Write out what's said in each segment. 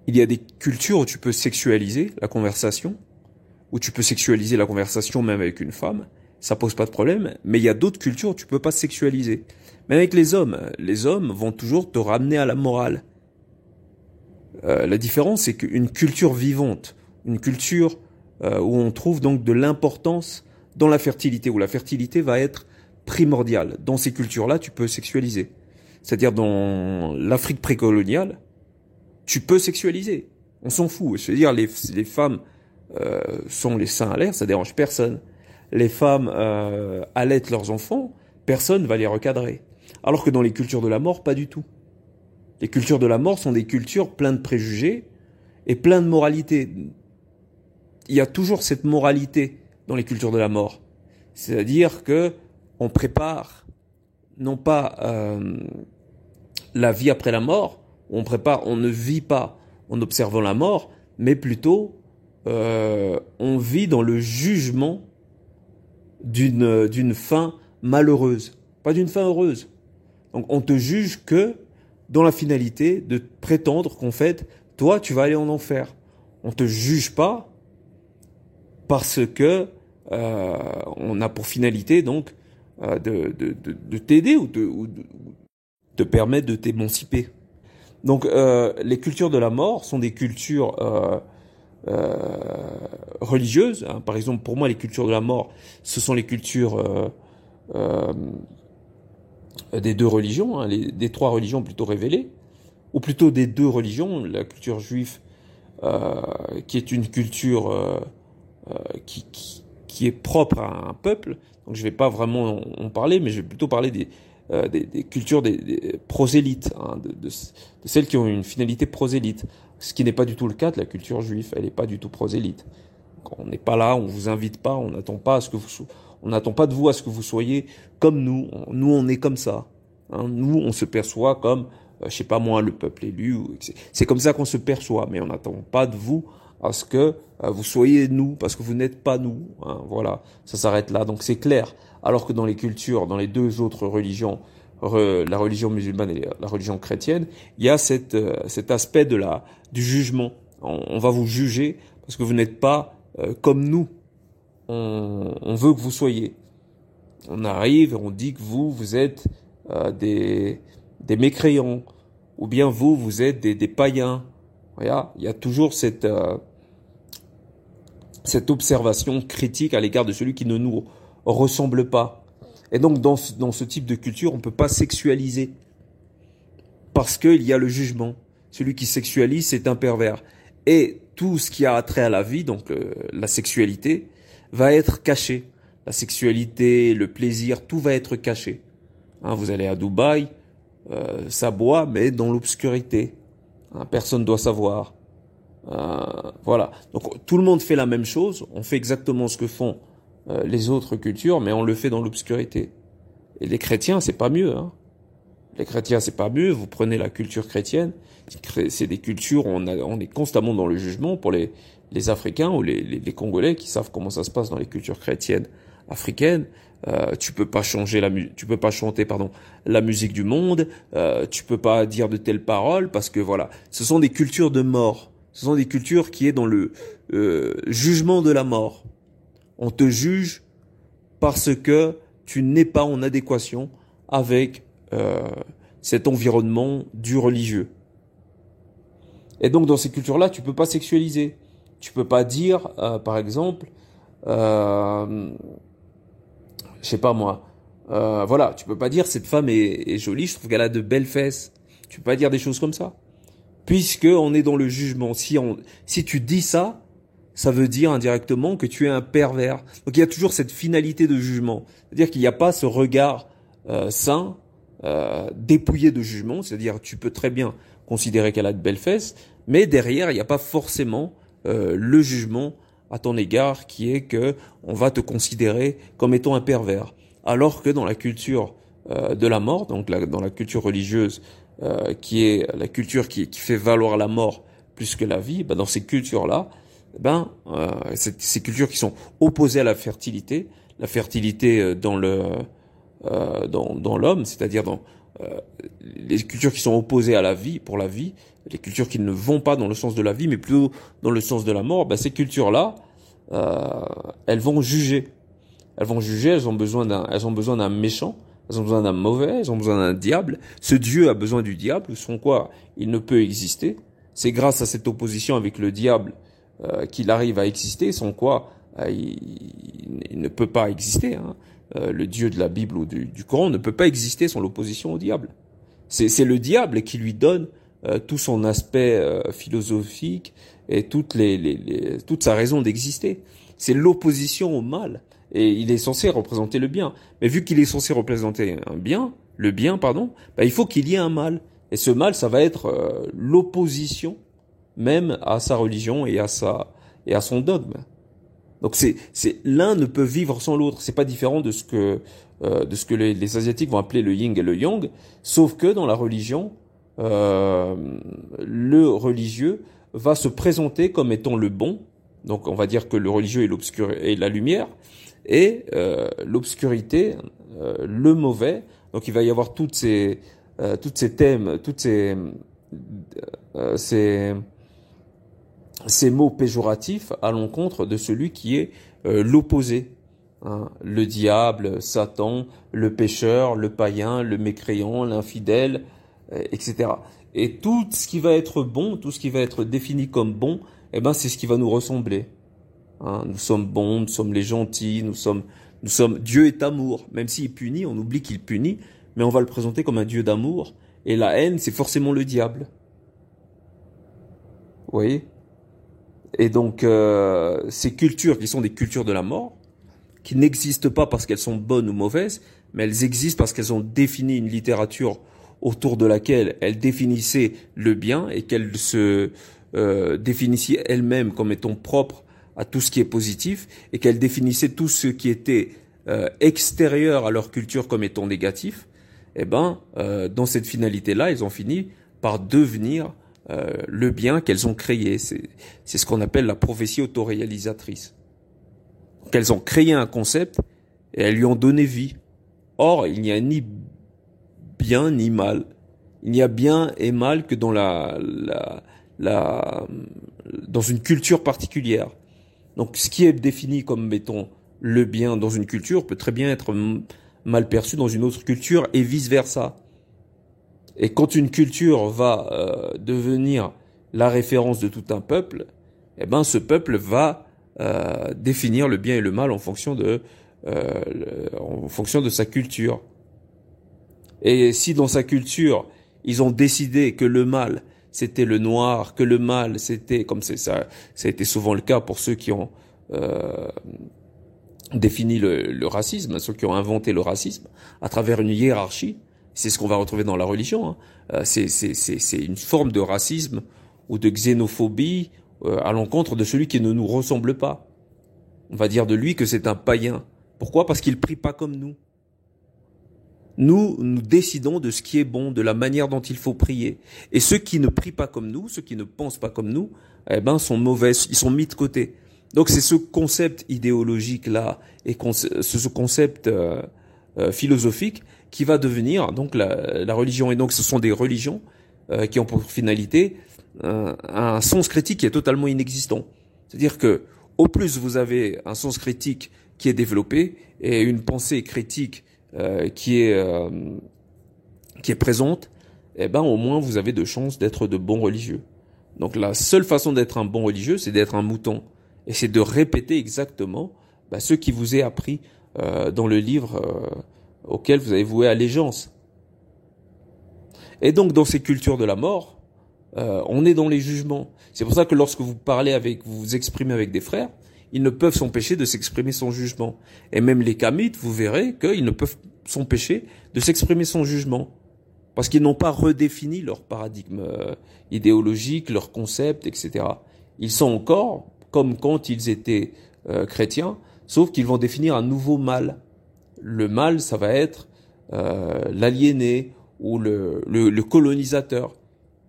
Il y a des cultures où tu peux sexualiser la conversation, où tu peux sexualiser la conversation même avec une femme, ça pose pas de problème, mais il y a d'autres cultures où tu peux pas sexualiser. Même avec les hommes vont toujours te ramener à la morale. La différence, c'est qu'une culture vivante, une culture où on trouve donc de l'importance dans la fertilité, où la fertilité va être primordiale. Dans ces cultures-là, tu peux sexualiser. C'est-à-dire dans l'Afrique précoloniale, tu peux sexualiser. On s'en fout. C'est-à-dire les femmes sont les seins à l'air, ça dérange personne. Les femmes allaitent leurs enfants, personne va les recadrer. Alors que dans les cultures de la mort, pas du tout. Les cultures de la mort sont des cultures pleines de préjugés et pleines de moralité. Il y a toujours cette moralité dans les cultures de la mort. C'est-à-dire que on prépare non pas la vie après la mort, on ne vit pas en observant la mort, mais plutôt on vit dans le jugement d'une fin malheureuse, pas d'une fin heureuse. Donc on te juge que dans la finalité de prétendre qu'en fait, toi, tu vas aller en enfer. On te juge pas parce que on a pour finalité donc de t'aider ou de permettre de t'émanciper. Donc les cultures de la mort sont des cultures religieuses. Hein. Par exemple, pour moi, les cultures de la mort, ce sont les cultures des deux religions, hein, des trois religions plutôt révélées, ou plutôt des deux religions, la culture juive, qui est une culture qui est propre à un peuple. Donc je vais pas vraiment en parler, mais je vais plutôt parler des cultures des prosélytes, hein, de celles qui ont une finalité prosélyte. Ce qui n'est pas du tout le cas de la culture juive, elle n'est pas du tout prosélyte. Donc, on n'est pas là, on vous invite pas, on n'attend pas à ce que on n'attend pas de vous à ce que vous soyez comme nous. Nous, on est comme ça. Hein. Nous, on se perçoit comme, je sais pas moi, le peuple élu. C'est comme ça qu'on se perçoit, mais on n'attend pas de vous à ce que vous soyez nous, parce que vous n'êtes pas nous. Hein. Voilà, ça s'arrête là. Donc c'est clair. Alors que dans les cultures, dans les deux autres religions, la religion musulmane et la religion chrétienne, il y a cet aspect du jugement. On va vous juger parce que vous n'êtes pas comme nous. On veut que vous soyez. On arrive et on dit que vous êtes des mécréants, ou bien vous êtes des païens. Voilà, il y a toujours cette observation critique à l'égard de celui qui ne nous ressemble pas. Et donc dans ce type de culture, on peut pas sexualiser parce qu'il y a le jugement. Celui qui sexualise, c'est un pervers. Et tout ce qui a trait à la vie, donc la sexualité, va être caché. La sexualité, le plaisir, tout va être caché. Hein, vous allez à Dubaï, ça boit, mais dans l'obscurité. Hein, personne ne doit savoir. Voilà. Donc tout le monde fait la même chose. On fait exactement ce que font les autres cultures, mais on le fait dans l'obscurité. Et les chrétiens, c'est pas mieux. Hein. Les chrétiens, c'est pas mieux. Vous prenez la culture chrétienne, c'est des cultures où on est constamment dans le jugement. Pour les Africains ou les Congolais qui savent comment ça se passe dans les cultures chrétiennes africaines, tu peux pas chanter la musique du monde, tu peux pas dire de telles paroles parce que voilà, ce sont des cultures de mort. Ce sont des cultures qui est dans le jugement de la mort. On te juge parce que tu n'es pas en adéquation avec cet environnement du religieux. Et donc dans ces cultures-là, tu peux pas sexualiser. Tu peux pas dire, par exemple, je sais pas moi, voilà, tu peux pas dire cette femme est jolie, je trouve qu'elle a de belles fesses. Tu peux pas dire des choses comme ça, puisque on est dans le jugement. Si tu dis ça, ça veut dire indirectement que tu es un pervers. Donc il y a toujours cette finalité de jugement, c'est-à-dire qu'il n'y a pas ce regard sain, dépouillé de jugement, c'est-à-dire tu peux très bien considérer qu'elle a de belles fesses, mais derrière il n'y a pas forcément le jugement à ton égard qui est que on va te considérer comme étant un pervers. Alors que dans la culture de la mort, donc dans la culture religieuse, qui est la culture qui fait valoir la mort plus que la vie, dans ces cultures-là, ces cultures qui sont opposées à la fertilité dans l'homme, c'est-à-dire euh, les cultures qui sont opposées à la vie, pour la vie, les cultures qui ne vont pas dans le sens de la vie, mais plutôt dans le sens de la mort, ces cultures-là, elles vont juger. Elles vont juger, elles ont besoin d'un méchant, elles ont besoin d'un mauvais, elles ont besoin d'un diable. Ce Dieu a besoin du diable, sans quoi il ne peut exister. C'est grâce à cette opposition avec le diable qu'il arrive à exister, sans quoi il ne peut pas exister. Hein. Le Dieu de la Bible ou du Coran ne peut pas exister sans l'opposition au diable. C'est le diable qui lui donne tout son aspect philosophique et toute sa raison d'exister. C'est l'opposition au mal. Et il est censé représenter le bien. Mais vu qu'il est censé représenter le bien, il faut qu'il y ait un mal. Et ce mal, ça va être l'opposition même à sa religion et à son dogme. Donc l'un ne peut vivre sans l'autre. C'est pas différent de ce que les Asiatiques vont appeler le yin et le yang, sauf que dans la religion, le religieux va se présenter comme étant le bon. Donc on va dire que le religieux est la lumière, et l'obscurité, le mauvais. Donc il va y avoir toutes ces thèmes, ces mots péjoratifs à l'encontre de celui qui est l'opposé. Hein, le diable, Satan, le pécheur, le païen, le mécréant, l'infidèle, etc. Et tout ce qui va être bon, tout ce qui va être défini comme bon, c'est ce qui va nous ressembler. Hein, nous sommes bons, nous sommes les gentils, nous sommes. Dieu est amour. Même s'il punit, on oublie qu'il punit, mais on va le présenter comme un Dieu d'amour. Et la haine, c'est forcément le diable. Vous voyez ? Et donc, ces cultures qui sont des cultures de la mort, qui n'existent pas parce qu'elles sont bonnes ou mauvaises, mais elles existent parce qu'elles ont défini une littérature autour de laquelle elles définissaient le bien et qu'elles se définissaient elles-mêmes comme étant propres à tout ce qui est positif, et qu'elles définissaient tout ce qui était extérieur à leur culture comme étant négatif. Dans cette finalité-là, elles ont fini par devenir le bien qu'elles ont créé. C'est ce qu'on appelle la prophétie autoréalisatrice. Qu'elles ont créé un concept et elles lui ont donné vie. Or, il n'y a ni bien ni mal. Il n'y a bien et mal que dans dans une culture particulière. Donc, ce qui est défini comme, mettons, le bien dans une culture peut très bien être mal perçu dans une autre culture et vice versa. Et quand une culture va devenir la référence de tout un peuple, ce peuple va définir le bien et le mal en fonction de sa culture. Et si dans sa culture, ils ont décidé que le mal, c'était le noir, que le mal, c'était, comme ça a été souvent le cas pour ceux qui ont défini le racisme, ceux qui ont inventé le racisme, à travers une hiérarchie. C'est ce qu'on va retrouver dans la religion. Hein. C'est une forme de racisme ou de xénophobie à l'encontre de celui qui ne nous ressemble pas. On va dire de lui que c'est un païen. Pourquoi ? Parce qu'il prie pas comme nous. Nous décidons de ce qui est bon, de la manière dont il faut prier. Et ceux qui ne prient pas comme nous, ceux qui ne pensent pas comme nous, sont mauvais, ils sont mis de côté. Donc c'est ce concept idéologique-là et ce concept philosophique qui va devenir donc la religion. Et donc ce sont des religions qui ont pour finalité un sens critique qui est totalement inexistant. C'est-à-dire que au plus vous avez un sens critique qui est développé et une pensée critique qui est présente, au moins vous avez de chances d'être de bons religieux. Donc la seule façon d'être un bon religieux, c'est d'être un mouton. Et c'est de répéter exactement ce qui vous est appris dans le livre auquel vous avez voué allégeance. Et donc dans ces cultures de la mort, on est dans les jugements. C'est pour ça que lorsque vous vous exprimez avec des frères, ils ne peuvent s'empêcher de s'exprimer sans jugement. Et même les kamites, vous verrez qu'ils ne peuvent s'empêcher de s'exprimer sans jugement. Parce qu'ils n'ont pas redéfini leur paradigme idéologique, leur concept, etc. Ils sont encore comme quand ils étaient chrétiens, sauf qu'ils vont définir un nouveau mal. Le mal, ça va être l'aliéné ou le colonisateur.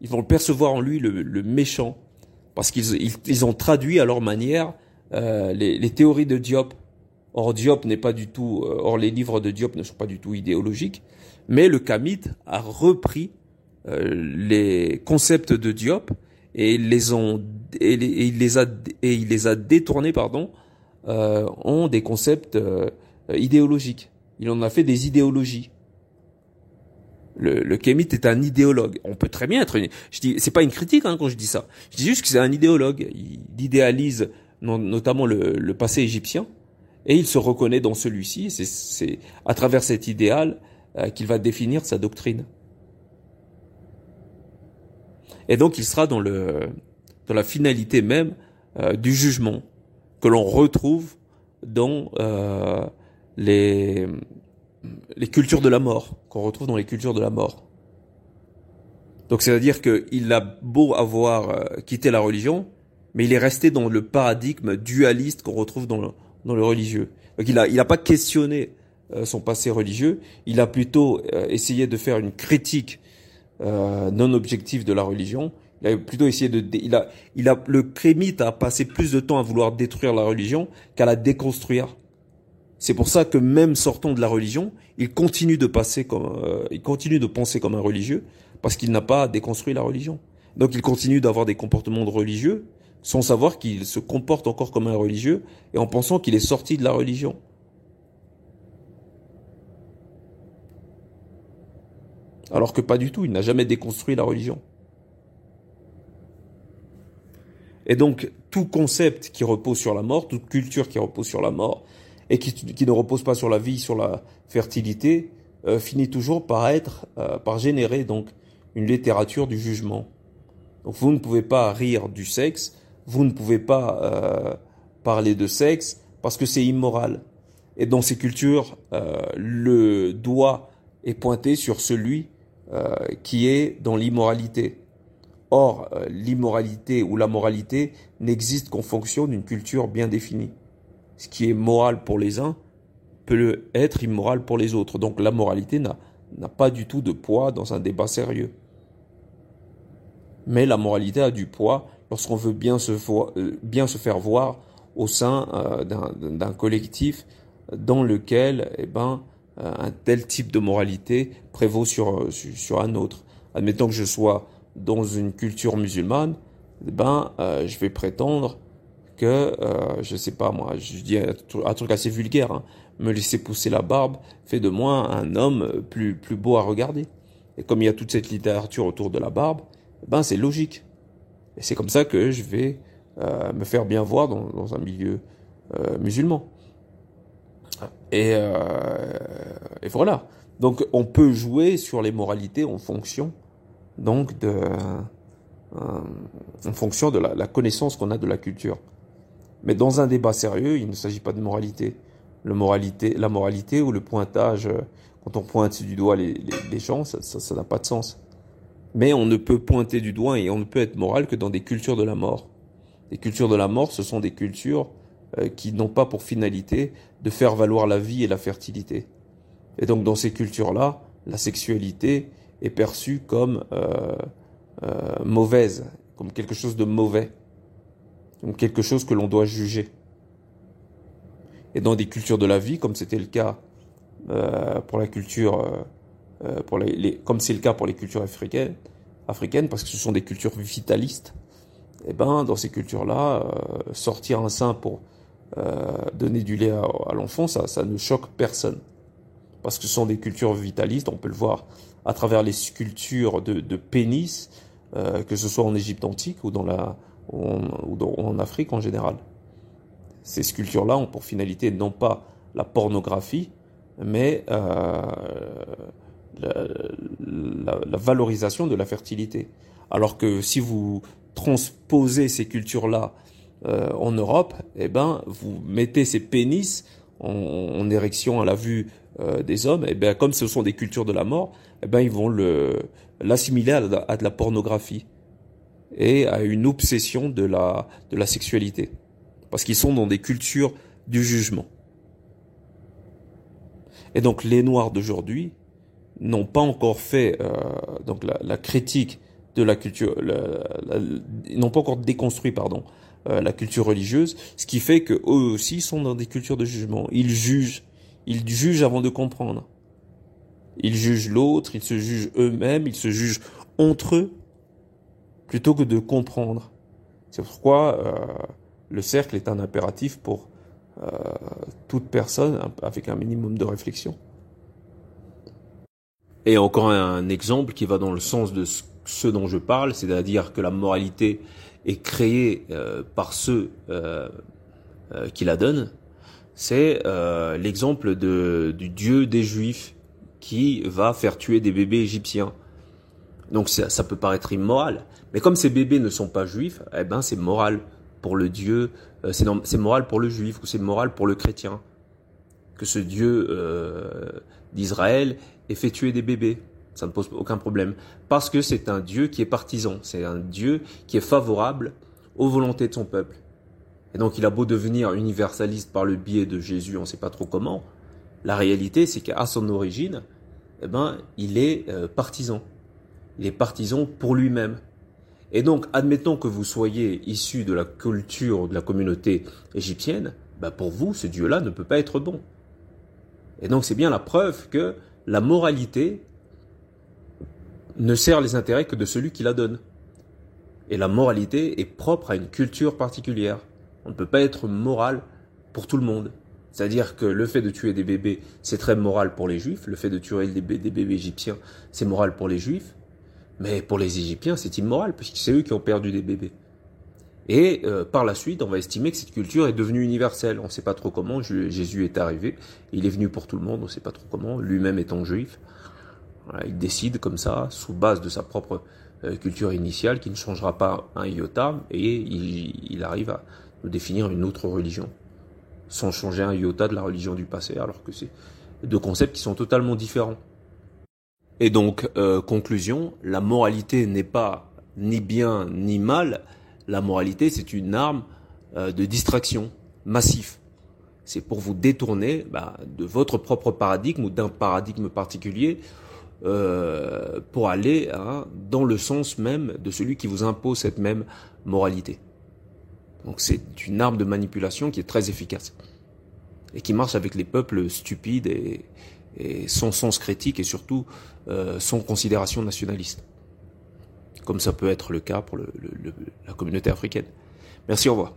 Ils vont percevoir en lui le méchant, parce qu'ils ont traduit à leur manière les théories de Diop. Or Diop n'est pas du tout, or les livres de Diop ne sont pas du tout idéologiques, mais le Kamit a repris les concepts de Diop et il les a détournés, pardon, en des concepts idéologiques. Il en a fait des idéologies. Le Kamit est un idéologue. On peut très bien être. Je dis, c'est pas une critique quand je dis ça. Je dis juste que c'est un idéologue. Il idéalise notamment le passé égyptien et il se reconnaît dans celui-ci. C'est à travers cet idéal qu'il va définir sa doctrine. Et donc il sera dans la finalité même du jugement que l'on retrouve dans les cultures de la mort, qu'on retrouve dans les cultures de la mort. Donc c'est-à-dire qu'il a beau avoir quitté la religion, mais il est resté dans le paradigme dualiste qu'on retrouve dans le religieux. Donc il a pas questionné son passé religieux, il a plutôt essayé de faire une critique non objective de la religion. Il a plutôt essayé le Kamit a passé plus de temps à vouloir détruire la religion qu'à la déconstruire. C'est pour ça que même sortant de la religion, il continue de penser comme un religieux parce qu'il n'a pas déconstruit la religion. Donc il continue d'avoir des comportements de religieux sans savoir qu'il se comporte encore comme un religieux et en pensant qu'il est sorti de la religion. Alors que pas du tout, il n'a jamais déconstruit la religion. Et donc tout concept qui repose sur la mort, toute culture qui repose sur la mort, et qui ne repose pas sur la vie, sur la fertilité, finit toujours par générer donc une littérature du jugement. Donc vous ne pouvez pas rire du sexe, vous ne pouvez pas parler de sexe parce que c'est immoral. Et dans ces cultures, le doigt est pointé sur celui qui est dans l'immoralité. Or, l'immoralité ou la moralité n'existe qu'en fonction d'une culture bien définie. Ce qui est moral pour les uns peut être immoral pour les autres. Donc la moralité n'a pas du tout de poids dans un débat sérieux. Mais la moralité a du poids lorsqu'on veut bien se faire voir au sein d'un collectif dans lequel un tel type de moralité prévaut sur un autre. Admettons que je sois dans une culture musulmane, je vais prétendre que, je sais pas moi, je dis un truc assez vulgaire, hein, me laisser pousser la barbe fait de moi un homme plus beau à regarder. Et comme il y a toute cette littérature autour de la barbe, c'est logique. Et c'est comme ça que je vais me faire bien voir dans un milieu musulman. Et voilà. Donc on peut jouer sur les moralités en fonction donc en fonction de la connaissance qu'on a de la culture. Mais dans un débat sérieux, il ne s'agit pas de moralité. La moralité ou le pointage, quand on pointe du doigt les gens, ça n'a pas de sens. Mais on ne peut pointer du doigt et on ne peut être moral que dans des cultures de la mort. Les cultures de la mort, ce sont des cultures qui n'ont pas pour finalité de faire valoir la vie et la fertilité. Et donc dans ces cultures-là, la sexualité est perçue comme mauvaise, comme quelque chose de mauvais, comme quelque chose que l'on doit juger. Et dans des cultures de la vie, comme c'était le cas pour la culture, comme c'est le cas pour les cultures africaines, parce que ce sont des cultures vitalistes, et dans ces cultures-là, sortir un sein pour donner du lait à l'enfant, ça ne choque personne. Parce que ce sont des cultures vitalistes, on peut le voir à travers les sculptures de pénis, que ce soit en Égypte antique ou en Afrique en général. Ces sculptures-là ont pour finalité non pas la pornographie, mais la valorisation de la fertilité. Alors que si vous transposez ces cultures-là en Europe, vous mettez ces pénis en érection à la vue des hommes, comme ce sont des cultures de la mort, ils vont l'assimiler à de la pornographie et à une obsession de la sexualité. Parce qu'ils sont dans des cultures du jugement. Et donc les Noirs d'aujourd'hui n'ont pas encore fait donc la critique de la culture, ils n'ont pas encore déconstruit la culture religieuse, ce qui fait que eux aussi sont dans des cultures de jugement. Ils jugent avant de comprendre. Ils jugent l'autre, ils se jugent eux-mêmes, ils se jugent entre eux, plutôt que de comprendre. C'est pourquoi le cercle est un impératif pour toute personne avec un minimum de réflexion. Et encore un exemple qui va dans le sens de ce dont je parle, c'est-à-dire que la moralité est créée par ceux qui la donnent. C'est l'exemple du Dieu des Juifs qui va faire tuer des bébés égyptiens. Donc ça peut paraître immoral, mais comme ces bébés ne sont pas juifs, eh ben c'est moral pour le Dieu, c'est moral pour le juif ou c'est moral pour le chrétien que ce Dieu d'Israël ait fait tuer des bébés. Ça ne pose aucun problème parce que c'est un Dieu qui est partisan, c'est un Dieu qui est favorable aux volontés de son peuple. Et donc il a beau devenir universaliste par le biais de Jésus, on ne sait pas trop comment. La réalité, c'est qu'à son origine, eh ben, il est partisan. Il est partisan pour lui-même. Et donc, admettons que vous soyez issu de la culture de la communauté égyptienne, ben pour vous, ce Dieu-là ne peut pas être bon. Et donc, c'est bien la preuve que la moralité ne sert les intérêts que de celui qui la donne. Et la moralité est propre à une culture particulière. On ne peut pas être moral pour tout le monde. C'est-à-dire que le fait de tuer des bébés, c'est très moral pour les juifs. Le fait de tuer des bébés égyptiens, c'est moral pour les juifs. Mais pour les Égyptiens, c'est immoral, puisque c'est eux qui ont perdu des bébés. Et par la suite, on va estimer que cette culture est devenue universelle. On ne sait pas trop comment. Jésus est arrivé. Il est venu pour tout le monde. On ne sait pas trop comment. Lui-même étant juif. Voilà, il décide comme ça, sous base de sa propre culture initiale, qui ne changera pas un iota. Et il arrive à nous définir une autre religion, sans changer un iota de la religion du passé, alors que c'est deux concepts qui sont totalement différents. Et donc, conclusion, la moralité n'est pas ni bien ni mal. La moralité, c'est une arme de distraction massif. C'est pour vous détourner de votre propre paradigme ou d'un paradigme particulier pour aller dans le sens même de celui qui vous impose cette même moralité. Donc c'est une arme de manipulation qui est très efficace et qui marche avec les peuples stupides et sans sens critique et surtout sans considération nationaliste, comme ça peut être le cas pour la communauté africaine. Merci, au revoir.